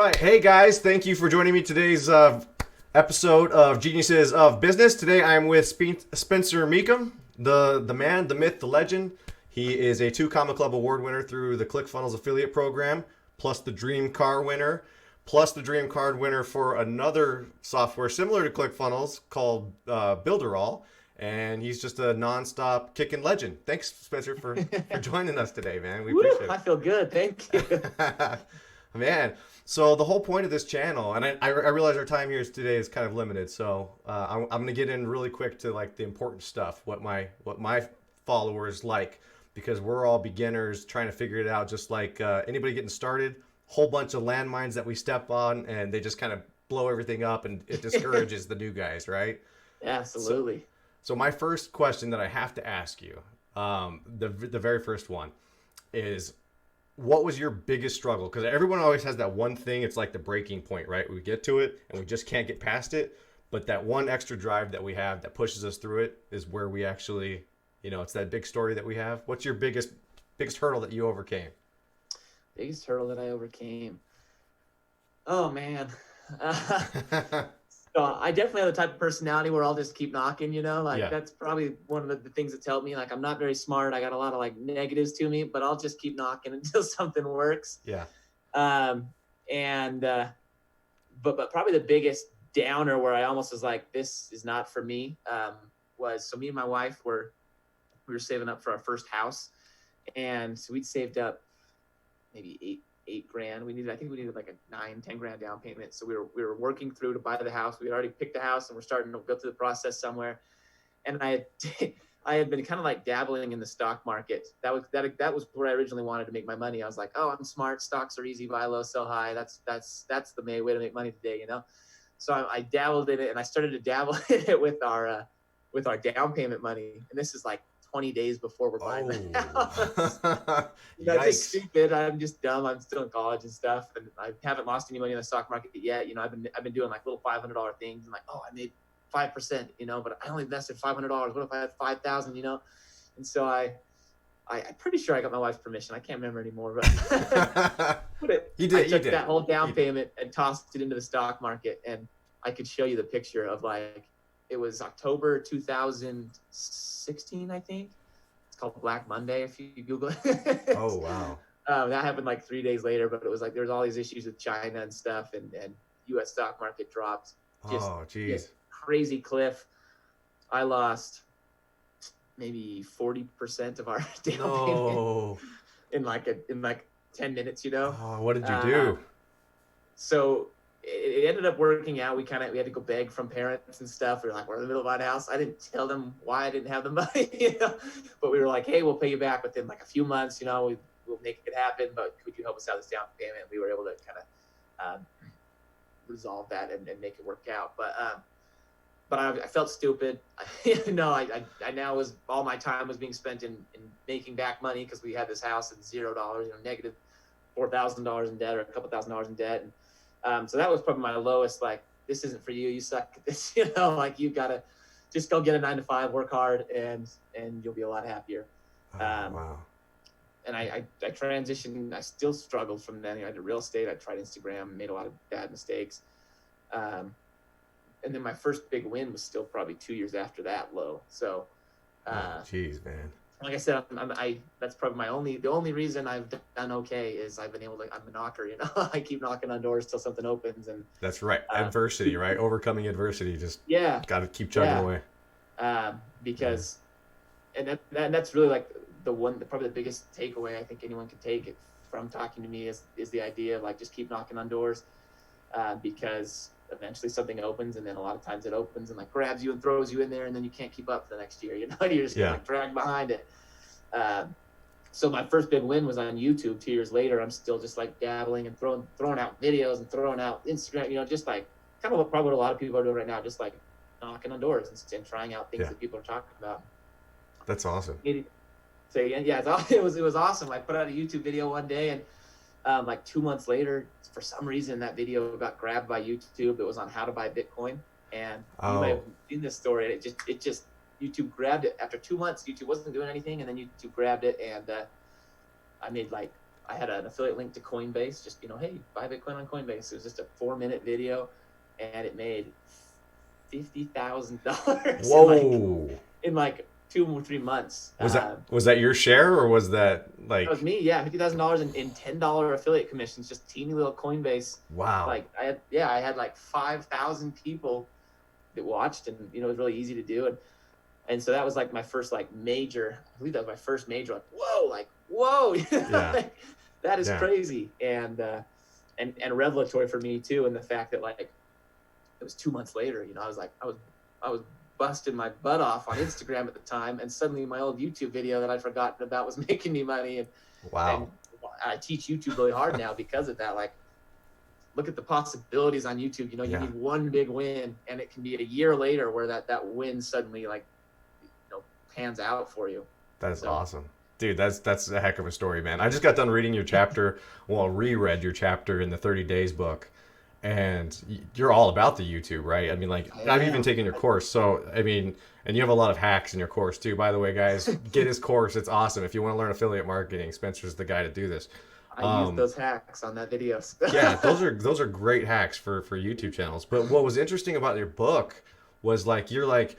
right. Hey guys, thank you for joining me today's episode of Geniuses of Business. Today I am with Spencer Mecham, the man, the myth, the legend. He is a 2 Comma Club award winner through the ClickFunnels affiliate program, plus the Dream Car winner, plus the Dream Card winner for another software similar to ClickFunnels called Builderall. And he's just a nonstop kicking legend. Thanks, Spencer, for joining us today, man. We Woo, appreciate I feel good. Thank you. it. Man, so the whole point of this channel, and I realize our time here today is kind of limited, so I'm going to get in really quick to like the important stuff, what my followers like, because we're all beginners trying to figure it out, just like anybody getting started. Whole bunch of landmines that we step on, and they just kind of blow everything up, and it discourages the new guys, right? So, Absolutely. so my first question that I have to ask you, the very first one, is what was your biggest struggle? Because everyone always has that one thing. It's like the breaking point, right? We get to it and we just can't get past it. But that one extra drive that we have that pushes us through it is where we actually, it's that big story that we have. What's your biggest hurdle that you overcame? Biggest hurdle that I overcame. Oh man. So I definitely have the type of personality where I'll just keep knocking, like Yeah, that's probably one of the things that's helped me. Like I'm not very smart. I got a lot of like negatives to me, but I'll just keep knocking until something works. yeah. Um, and but probably the biggest downer where I almost was like, this is not for me, was so me and my wife we were saving up for our first house, and so we'd saved up maybe eight grand. I think we needed like a 9, 10 grand down payment. So we were working through to buy the house. We had already picked the house and we're starting to go through the process somewhere. And I had been kind of like dabbling in the stock market. That was where I originally wanted to make my money. I was like, oh, I'm smart. Stocks are easy, buy low, sell high. That's the main way to make money today. So I dabbled in it, and I started to dabble in it with our down payment money. And this is like 20 days before we're buying the house. Oh, Just yikes. stupid. I'm just dumb. I'm still in college and stuff, and I haven't lost any money in the stock market yet. I've been doing like little $500 things, and like, oh, I made 5%, but I only invested $500. What if I had 5,000? And so I'm pretty sure I got my wife's permission. I can't remember anymore, but I You took did. that whole down You did. payment and tossed it into the stock market, and I could show you the picture of like it was October 2016, I think. It's called Black Monday if you Google it. Oh, wow. That happened like 3 days later, but it was like there was all these issues with China and stuff, and U.S. stock market dropped just Oh, this geez. crazy cliff. I lost maybe 40% of our down payment No. in like 10 minutes. Oh, what did you Uh, do? so it ended up working out. We had to go beg from parents and stuff. We were like, we're in the middle of my house. I didn't tell them why I didn't have the money, but we were like, hey, we'll pay you back within like a few months. We'll make it happen. But could you help us out this down payment? We were able to kind of resolve that and make it work out. But I felt stupid. I now was all my time was being spent in making back money because we had this house at $0, negative $4,000 in debt or a couple $1,000s in debt. And so that was probably my lowest. Like, this isn't for you. You suck at this. Like you gotta just go get a 9 to 5, work hard, and you'll be a lot happier. Oh, Um, wow. and I transitioned. I still struggled from then. I did real estate. I tried Instagram, made a lot of bad mistakes. Um, and then my first big win was still probably 2 years after that low. So, Oh, uh, geez, man. like I said, that's probably the only reason I've done okay is I've been able to. I'm a knocker. I keep knocking on doors till something opens, and That's right. uh, Adversity, right? Overcoming adversity. Just yeah, got to keep chugging yeah, away. Yeah. because that's really like probably the biggest takeaway I think anyone can take it from talking to me is the idea of like just keep knocking on doors, because eventually something opens, and then a lot of times it opens and like grabs you and throws you in there, and then you can't keep up for the next year. You're just getting Yeah. like dragged behind it. So my first big win was on YouTube. 2 years later, I'm still just like dabbling and throwing out videos and throwing out Instagram. Just like kind of probably what a lot of people are doing right now, just like knocking on doors and trying out things Yeah. that people are talking about. That's awesome. So yeah, it was awesome. I put out a YouTube video one day, and like 2 months later, for some reason, that video got grabbed by YouTube. It was on how to buy Bitcoin, and you may have Oh, seen this story. It just YouTube grabbed it after 2 months. YouTube wasn't doing anything, and then YouTube grabbed it, and I made like I had an affiliate link to Coinbase, just, hey, buy Bitcoin on Coinbase. It was just a 4-minute video, and it made $50,000 Whoa. in like 2 or 3 months. Was that your share, or was that like? That was me, yeah, $50,000 in $10 affiliate commissions, just teeny little Coinbase. Wow. Like I had like 5,000 people that watched, and it was really easy to do, and so that was like my first like major. I believe that was my first major. Like whoa, Yeah. like, that is Yeah. crazy, and revelatory for me too, and the fact that like it was 2 months later. I was busting my butt off on Instagram at the time, and suddenly my old YouTube video that I'd forgotten about was making me money. And Wow. and I teach YouTube really hard now because of that. Like, look at the possibilities on YouTube. You Yeah. need one big win, and it can be a year later where that win suddenly like pans out for you. That is awesome. Dude, that's a heck of a story, man. I just got done reading your chapter, reread your chapter in the 30 Days book, and you're all about the YouTube, right? I mean, like, I've even taken your course, so, I mean, and you have a lot of hacks in your course, too. By the way, guys, get his course. It's awesome. If you want to learn affiliate marketing, Spencer's the guy to do this. I used those hacks on that video. Yeah, those are great hacks for YouTube channels. But what was interesting about your book was, like, you're like,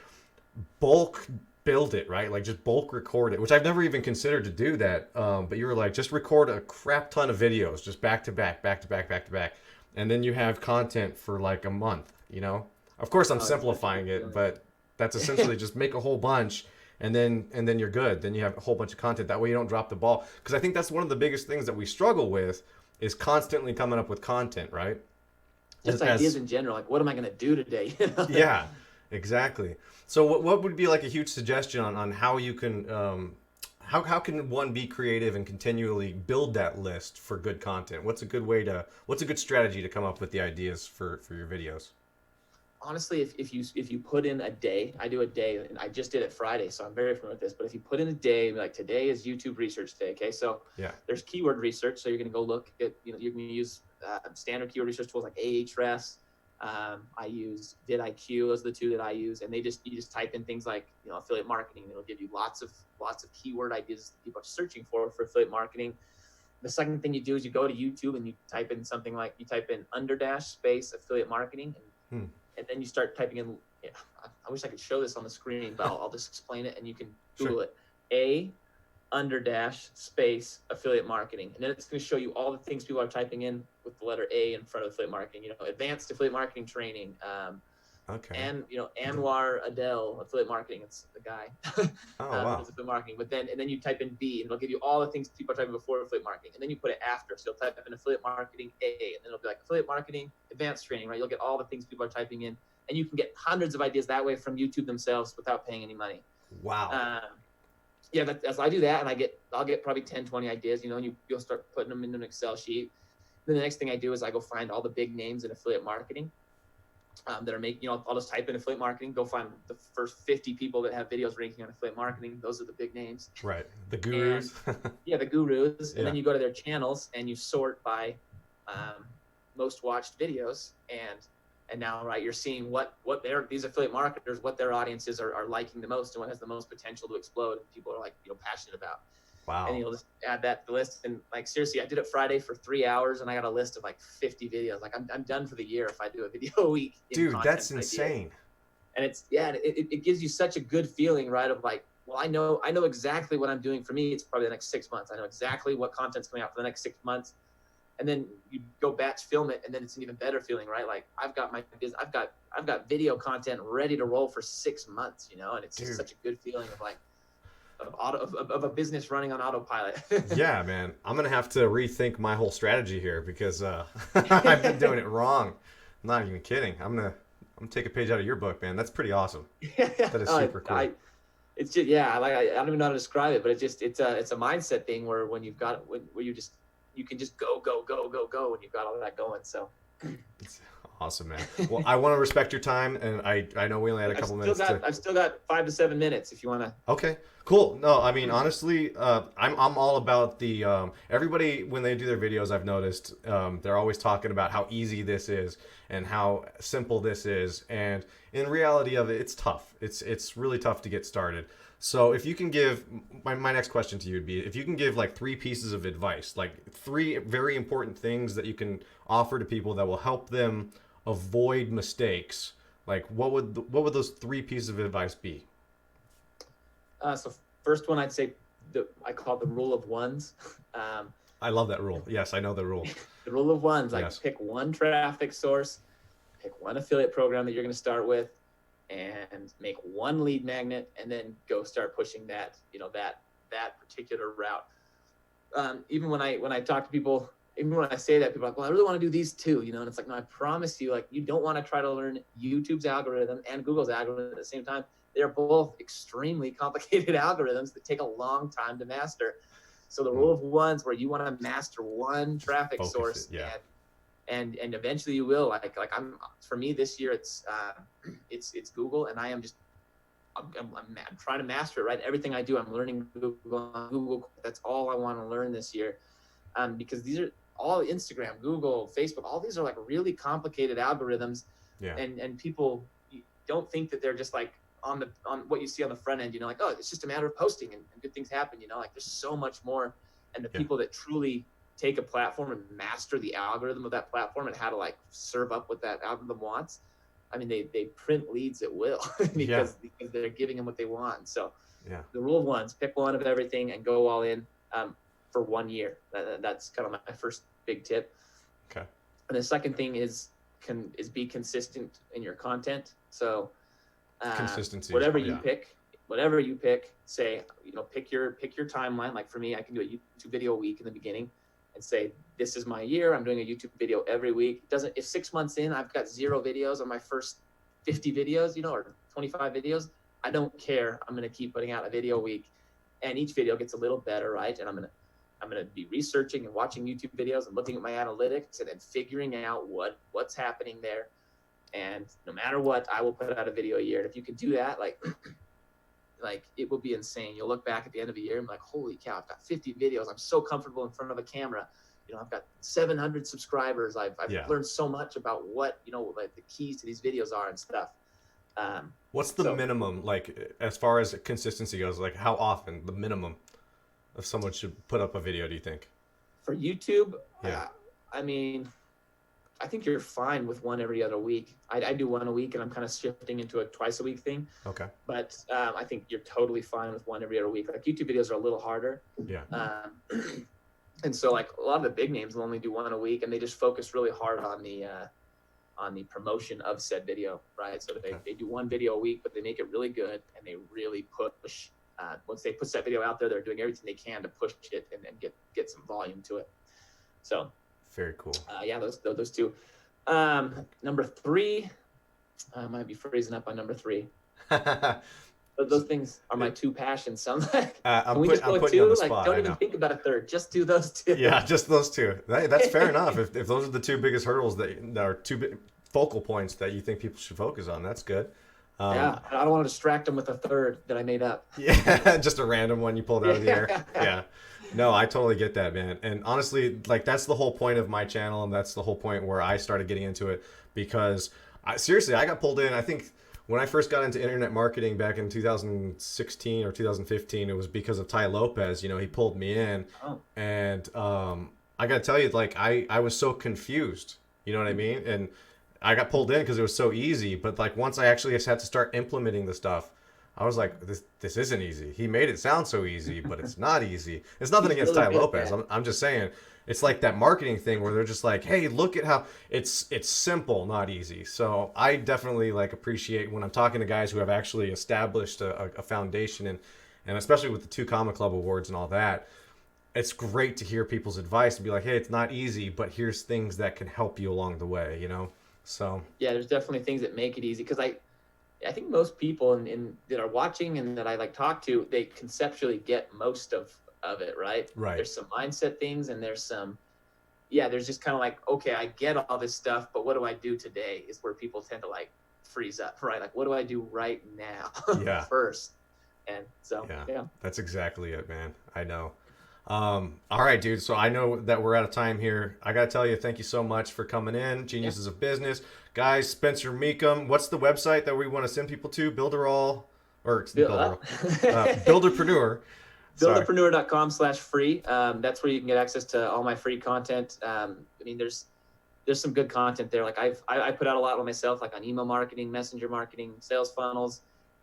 bulk build it, right? Like, just bulk record it, which I've never even considered to do that. But you were like, just record a crap ton of videos, just back to back, back to back, back to back. And then you have content for like a month, Of course, I'm simplifying it, but that's essentially just make a whole bunch, and then you're good. Then you have a whole bunch of content. That way you don't drop the ball. Because I think that's one of the biggest things that we struggle with is constantly coming up with content, right? Just ideas in general. Like, what am I going to do today? Yeah, exactly. So what would be like a huge suggestion on how you can how can one be creative and continually build that list for good content? What's a good strategy to come up with the ideas for your videos? Honestly, if you put in a day, I do a day, and I just did it Friday, so I'm very familiar with this. But if you put in a day, like today is YouTube research day, okay? So yeah, there's keyword research, so you're going to go look at, you can use standard keyword research tools like Ahrefs. I use vidIQ. Those are the two that I use, and you just type in things like affiliate marketing, and it'll give you lots of keyword ideas that people are searching for affiliate marketing. The second thing you do is you go to YouTube and you type in something like _ space affiliate marketing, and then you start typing in. Yeah, I wish I could show this on the screen, but I'll just explain it, and you can Google it. _ space affiliate marketing, and then it's going to show you all the things people are typing in with the letter A in front of affiliate marketing. Advanced affiliate marketing training. Okay. And Anwar Adel affiliate marketing. It's the guy. Oh wow. Affiliate marketing. But then you type in B, and it'll give you all the things people are typing before affiliate marketing, and then you put it after. So you'll type in affiliate marketing A, and then it'll be like affiliate marketing advanced training, right? You'll get all the things people are typing in, and you can get hundreds of ideas that way from YouTube themselves without paying any money. Wow. Yeah, but as I do that, and I'll get probably 10, 20 ideas, and you'll start putting them into an Excel sheet. Then the next thing I do is I go find all the big names in affiliate marketing that are making, I'll just type in affiliate marketing, go find the first 50 people that have videos ranking on affiliate marketing. Those are the big names. Right. The gurus. Yeah, the gurus. And then you go to their channels and you sort by most watched videos. And now, right, you're seeing what these affiliate marketers, what their audiences are liking the most and what has the most potential to explode and people are passionate about. Wow. And you'll just add that to the list. And like, seriously, I did it Friday for 3 hours and I got a list of like 50 videos. Like I'm done for the year if I do a video a week. Dude, that's insane. And it gives you such a good feeling, right? Of like, well, I know exactly what I'm doing. For me, it's probably the next 6 months. I know exactly what content's coming out for the next 6 months. And then you go batch film it, and then it's an even better feeling, right? Like I've got video content ready to roll for 6 months, and it's just such a good feeling of like of a business running on autopilot. Yeah, man, I'm gonna have to rethink my whole strategy here because I've been doing it wrong. I'm not even kidding. I'm gonna take a page out of your book, man. That's pretty awesome. That is super cool. It's just I don't even know how to describe it, but it's a mindset thing where when you've got where you can just go when you've got all that going. So it's awesome, man. Well, I want to respect your time, and I know we only had a couple minutes. I've still got 5 to 7 minutes if you want to. Okay, cool. No, I mean honestly, I'm all about the everybody when they do their videos. I've noticed they're always talking about how easy this is and how simple this is, and in reality of it, it's tough. It's really tough to get started. So if you can give my next question to you would be if you can give like three pieces of advice, like three very important things that you can offer to people that will help them avoid mistakes. Like what would those three pieces of advice be? So first one, I'd say I call it the rule of ones. Um, I love that rule. Yes, I know the rule. the rule of ones, like Yes. pick one traffic source, pick one affiliate program that you're going to start with, and make one lead magnet, and then go start pushing that, that particular route. Even when I talk to people, even when I say that, people are like, well, I really want to do these two, and it's like, no, I promise you, like, you don't want to try to learn YouTube's algorithm and Google's algorithm at the same time. They're both extremely complicated algorithms that take a long time to master. So the rule of ones, where you want to master one traffic Focus source, it, yeah. and eventually you will. Like for me this year, it's Google, and I'm trying to master it. Right, everything I do, I'm learning Google. That's all I want to learn this year, because these are all Instagram, Google, Facebook. All these are like really complicated algorithms, Yeah. and people don't think that they're just like on what you see on the front end. Like, oh, it's just a matter of posting and good things happen. Like there's so much more, and the people that truly take a platform and master the algorithm of that platform and how to like serve up what that algorithm wants. I mean, they print leads at will because they're giving them what they want. So the rule of ones, pick one of everything and go all in for 1 year. That's kind of my first big tip. Okay. And the second thing is be consistent in your content. So Consistency. Whatever you pick, say, pick your timeline. Like for me, I can do a YouTube video a week in the beginning and say, this is my year. I'm doing a YouTube video every week. If 6 months in, I've got 0 videos on my first 50 videos, or 25 videos, I don't care. I'm going to keep putting out a video a week, and each video gets a little better. Right. And I'm going to be researching and watching YouTube videos and looking at my analytics and then figuring out what's happening there. And no matter what, I will put out a video a year. And if you can do that, like it will be insane. You'll look back at the end of a year and be like, holy cow, I've got 50 videos. I'm so comfortable in front of a camera. I've got 700 subscribers. I've learned so much about what, like the keys to these videos are and stuff. What's the minimum, like, as far as consistency goes? Like, how often, the minimum of someone should put up a video, do you think? For YouTube, yeah. I mean, I think you're fine with one every other week. I do one a week, and I'm kind of shifting into a twice a week thing. Okay. But I think you're totally fine with one every other week. Like YouTube videos are a little harder. Yeah. And so like a lot of the big names will only do one a week, and they just focus really hard on the promotion of said video, right? So they do one video a week, but they make it really good, and they really push. Once they put that video out there, they're doing everything they can to push it and get some volume to it. So. Very cool. Those two. Number 3, I might be freezing up on number 3. But those things are my 2 passions. Sounds like. I'm putting you on the spot. Don't even think about a third. Just do those 2. Yeah, just those 2. That's fair enough. If those are the 2 biggest hurdles that are 2 big focal points that you think people should focus on, that's good. I don't want to distract them with a third that I made up. Yeah, just a random one you pulled out of the air. Yeah. No, I totally get that, man. And honestly, like that's the whole point of my channel, and that's the whole point where I started getting into it, because I got pulled in. I think when I first got into internet marketing back in 2016 or 2015, it was because of Ty Lopez. He pulled me in, and I got to tell you, like I was so confused. You know what I mean? And I got pulled in because it was so easy. But like once I actually just had to start implementing the stuff, I was like, this isn't easy. He made it sound so easy, but it's not easy. It's nothing against Ty Lopez. I'm just saying, it's like that marketing thing where they're just like, hey, look at how it's simple, not easy. So I definitely like appreciate when I'm talking to guys who have actually established a foundation, and especially with the 2 Comma Club awards and all that. It's great to hear people's advice and be like, hey, it's not easy, but here's things that can help you along the way, So yeah, there's definitely things that make it easy, because I think most people that are watching and that I like talk to, they conceptually get most of it, right? Right. There's some mindset things, and there's just kind of like, okay, I get all this stuff, but what do I do today is where people tend to like freeze up, right? Like, what do I do right now first? And so, yeah. That's exactly it, man. I know. All right, dude. So I know that we're out of time here. I got to tell you, thank you so much for coming in. Geniuses of Business. Guys, Spencer Mecham, what's the website that we want to send people to? Builderall or Build- builderpreneur. Sorry. Builderpreneur.com/free. That's where you can get access to all my free content. I mean, there's some good content there. Like I put out a lot on myself, like on email marketing, messenger marketing, sales funnels,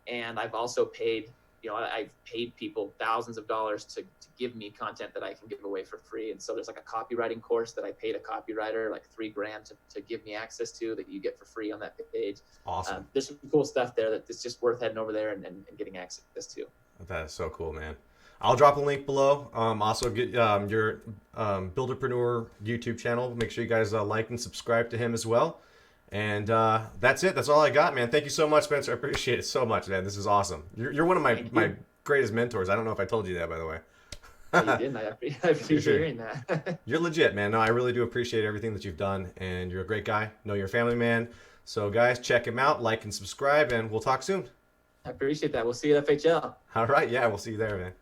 and I've also paid, I've paid people thousands of dollars to give me content that I can give away for free. And so there's like a copywriting course that I paid a copywriter like $3,000 to give me access to, that you get for free on that page. Awesome. There's some cool stuff there that it's just worth heading over there and getting access to. That is so cool, man. I'll drop a link below. Also, get your Builderpreneur YouTube channel. Make sure you guys like and subscribe to him as well. And that's it. That's all I got, man. Thank you so much, Spencer. I appreciate it so much, man. This is awesome. You're one of my greatest mentors. I don't know if I told you that, by the way. You didn't. I appreciate hearing that. You're legit, man. No, I really do appreciate everything that you've done, and you're a great guy. Know you're a family man. So, guys, check him out, like and subscribe, and we'll talk soon. I appreciate that. We'll see you at FHL. All right. Yeah, we'll see you there, man.